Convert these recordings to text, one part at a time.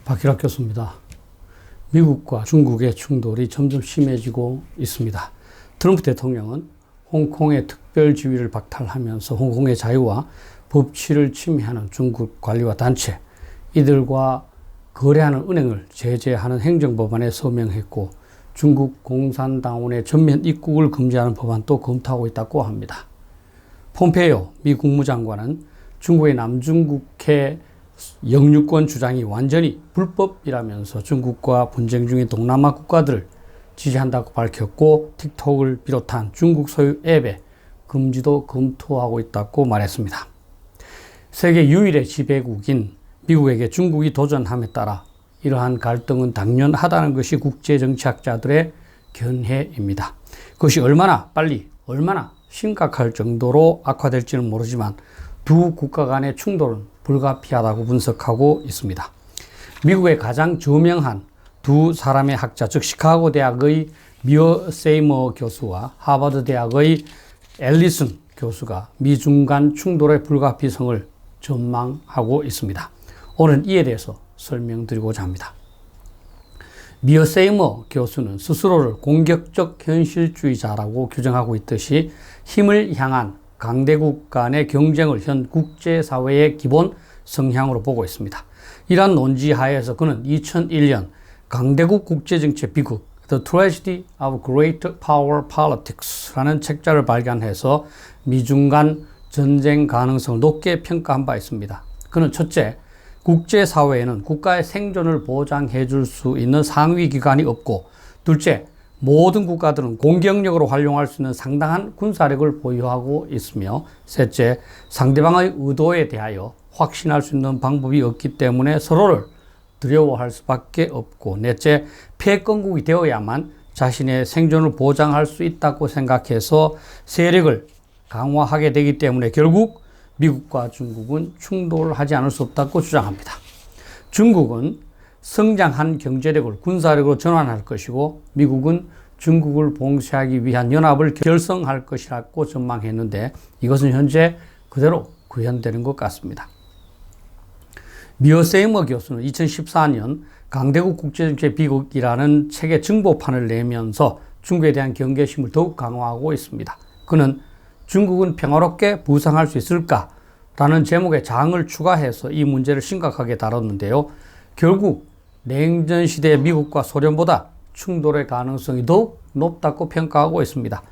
박희락 교수입니다. 미국과 중국의 충돌이 점점 심해지고 있습니다. 트럼프 대통령은 홍콩의 특별 지위를 박탈하면서 홍콩의 자유와 법치를 침해하는 중국 관리와 단체, 이들과 거래하는 은행을 제재하는 행정법안에 서명했고, 중국 공산당원의 전면 입국을 금지하는 법안도 검토하고 있다고 합니다. 폼페이오 미 국무장관은 중국의 남중국해 영유권 주장이 완전히 불법이라면서 중국과 분쟁 중인 동남아 국가들을 지지한다고 밝혔고, 틱톡을 비롯한 중국 소유 앱의 금지도 검토하고 있다고 말했습니다. 세계 유일의 지배국인 미국에게 중국이 도전함에 따라 이러한 갈등은 당연하다는 것이 국제정치학자들의 견해입니다. 그것이 얼마나 빨리, 얼마나 심각할 정도로 악화될지는 모르지만 두 국가 간의 충돌은 불가피하다고 분석하고 있습니다. 미국의 가장 저명한 두 사람의 학자, 즉 시카고 대학의 미어 세이머 교수와 하버드 대학의 앨리슨 교수가 미중 간 충돌의 불가피성을 전망하고 있습니다. 오늘 이에 대해서 설명드리고자 합니다. 미어 세이머 교수는 스스로를 공격적 현실주의자라고 규정하고 있듯이 힘을 향한 강대국 간의 경쟁을 현 국제사회의 기본 성향으로 보고 있습니다. 이러한 논지 하에서 그는 2001년 강대국 국제정치의 비극, The Tragedy of Great Power Politics라는 책자를 발간해서 미중 간 전쟁 가능성을 높게 평가한 바 있습니다. 그는 첫째, 국제사회에는 국가의 생존을 보장해 줄 수 있는 상위 기관이 없고, 둘째, 모든 국가들은 공격력으로 활용할 수 있는 상당한 군사력을 보유하고 있으며, 셋째, 상대방의 의도에 대하여 확신할 수 있는 방법이 없기 때문에 서로를 두려워할 수밖에 없고, 넷째, 패권국이 되어야만 자신의 생존을 보장할 수 있다고 생각해서 세력을 강화하게 되기 때문에 결국 미국과 중국은 충돌을 하지 않을 수 없다고 주장합니다. 중국은 성장한 경제력을 군사력으로 전환할 것이고, 미국은 중국을 봉쇄하기 위한 연합을 결성할 것이라고 전망했는데, 이것은 현재 그대로 구현되는 것 같습니다. 미어 세이머 교수는 2014년 강대국 국제정치의 비극이라는 책의 정보판을 내면서 중국에 대한 경계심을 더욱 강화하고 있습니다. 그는 중국은 평화롭게 부상할 수 있을까? 라는 제목의 장을 추가해서 이 문제를 심각하게 다뤘는데요. 결국 냉전시대의 미국과 소련보다 충돌의 가능성이 더욱 높다고 평가하고 있습니다.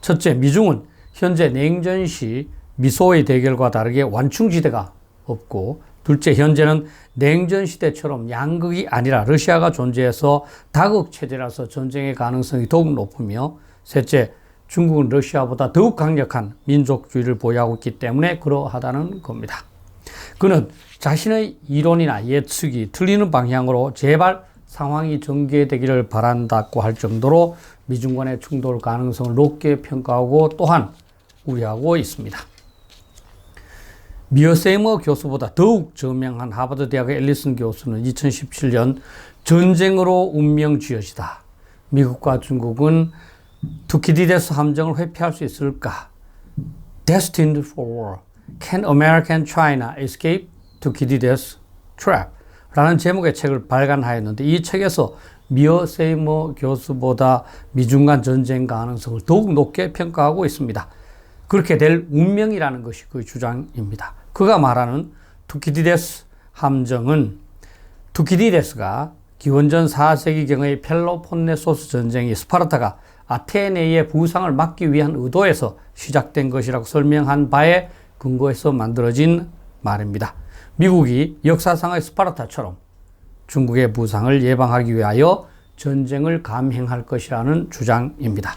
첫째, 미중은 현재 냉전시 미소의 대결과 다르게 완충지대가 없고, 둘째, 현재는 냉전시대처럼 양극이 아니라 러시아가 존재해서 다극체제라서 전쟁의 가능성이 더욱 높으며, 셋째, 중국은 러시아보다 더욱 강력한 민족주의를 보유하고 있기 때문에 그러하다는 겁니다. 그는 자신의 이론이나 예측이 틀리는 방향으로 제발 상황이 전개되기를 바란다고 할 정도로 미중 간의 충돌 가능성을 높게 평가하고 또한 우려하고 있습니다. 미어 세이머 교수보다 더욱 저명한 하버드 대학의 앨리슨 교수는 2017년 전쟁으로 운명 쥐어지다. 미국과 중국은 투키디데스 함정을 회피할 수 있을까? Destined for War. Can American China Escape Thucydides Trap? 라는 제목의 책을 발간하였는데, 이 책에서 미어 세이머 교수보다 미중 간 전쟁 가능성을 더욱 높게 평가하고 있습니다. 그렇게 될 운명이라는 것이 그의 주장입니다. 그가 말하는 투키디데스 함정은, 투키디데스가 기원전 4세기경의 펠로폰네소스 전쟁이 스파르타가 아테네의 부상을 막기 위한 의도에서 시작된 것이라고 설명한 바에 근거해서 만들어진 말입니다. 미국이 역사상의 스파르타처럼 중국의 부상을 예방하기 위하여 전쟁을 감행할 것이라는 주장입니다.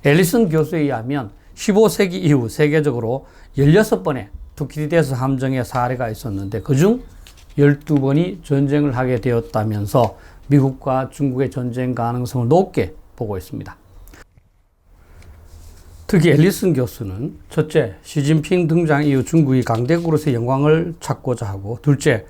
앨리슨 교수에 의하면 15세기 이후 세계적으로 16번의 투키디데스 함정의 사례가 있었는데, 그중 12번이 전쟁을 하게 되었다면서 미국과 중국의 전쟁 가능성을 높게 보고 있습니다. 특히 앨리슨 교수는 첫째, 시진핑 등장 이후 중국이 강대국으로서의 영광을 찾고자 하고, 둘째,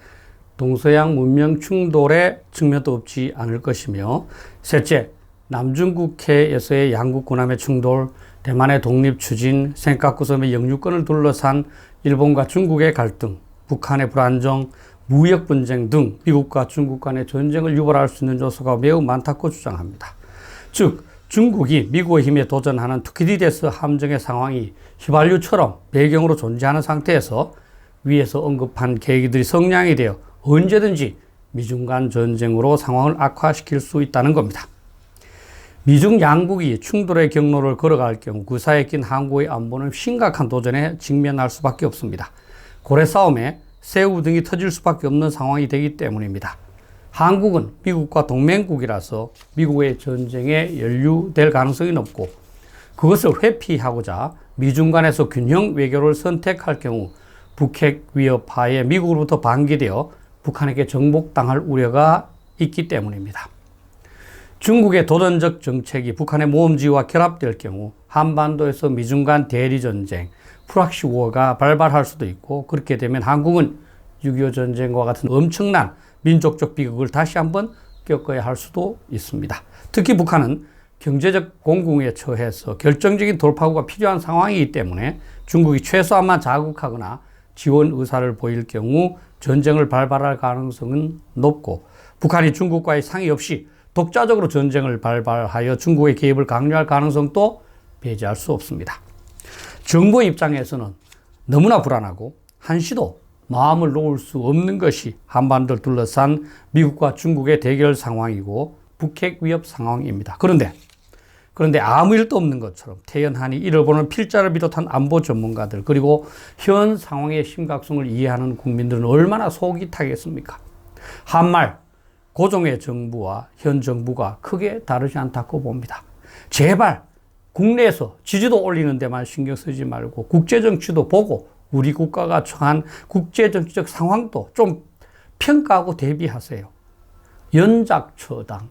동서양 문명 충돌의 측면도 없지 않을 것이며, 셋째, 남중국해에서의 양국 군함의 충돌, 대만의 독립 추진, 센카쿠 섬의 영유권을 둘러싼 일본과 중국의 갈등, 북한의 불안정, 무역 분쟁 등 미국과 중국 간의 전쟁을 유발할 수 있는 요소가 매우 많다고 주장합니다. 즉 중국이 미국의 힘에 도전하는 투키디데스 함정의 상황이 휘발유처럼 배경으로 존재하는 상태에서 위에서 언급한 계기들이 성량이 되어 언제든지 미중 간 전쟁으로 상황을 악화시킬 수 있다는 겁니다. 미중 양국이 충돌의 경로를 걸어갈 경우 그 사이에 낀 한국의 안보는 심각한 도전에 직면할 수밖에 없습니다. 고래 싸움에 새우 등이 터질 수밖에 없는 상황이 되기 때문입니다. 한국은 미국과 동맹국이라서 미국의 전쟁에 연루될 가능성이 높고 그것을 회피하고자 미중 간에서 균형 외교를 선택할 경우 북핵 위협 하에 미국으로부터 반기되어 북한에게 정복당할 우려가 있기 때문입니다. 중국의 도전적 정책이 북한의 모험지와 결합될 경우 한반도에서 미중 간 대리전쟁, 프락시 워가 발발할 수도 있고 그렇게 되면 한국은 6.25 전쟁과 같은 엄청난 민족적 비극을 다시 한번 겪어야 할 수도 있습니다. 특히 북한은 경제적 공공에 처해서 결정적인 돌파구가 필요한 상황이기 때문에 중국이 최소한만 자극하거나 지원 의사를 보일 경우 전쟁을 발발할 가능성은 높고 북한이 중국과의 상의 없이 독자적으로 전쟁을 발발하여 중국의 개입을 강요할 가능성도 배제할 수 없습니다. 정부 입장에서는 너무나 불안하고 한시도 마음을 놓을 수 없는 것이 한반도를 둘러싼 미국과 중국의 대결 상황이고 북핵 위협 상황입니다. 그런데 아무 일도 없는 것처럼 태연하니 이를 보는 필자를 비롯한 안보 전문가들 그리고 현 상황의 심각성을 이해하는 국민들은 얼마나 속이 타겠습니까? 한말 고종의 정부와 현 정부가 크게 다르지 않다고 봅니다. 제발 국내에서 지지도 올리는 데만 신경 쓰지 말고 국제정치도 보고 우리 국가가 처한 국제정치적 상황도 좀 평가하고 대비하세요. 연작처당,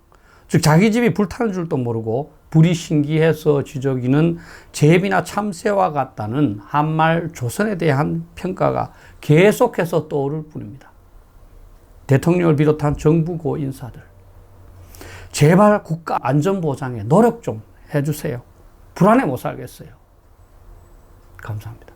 즉 자기 집이 불타는 줄도 모르고 불이 신기해서 지저귀는 제비나 참새와 같다는 한말 조선에 대한 평가가 계속해서 떠오를 뿐입니다. 대통령을 비롯한 정부 고인사들, 제발 국가 안전보장에 노력 좀 해주세요. 불안해 못 살겠어요. 감사합니다.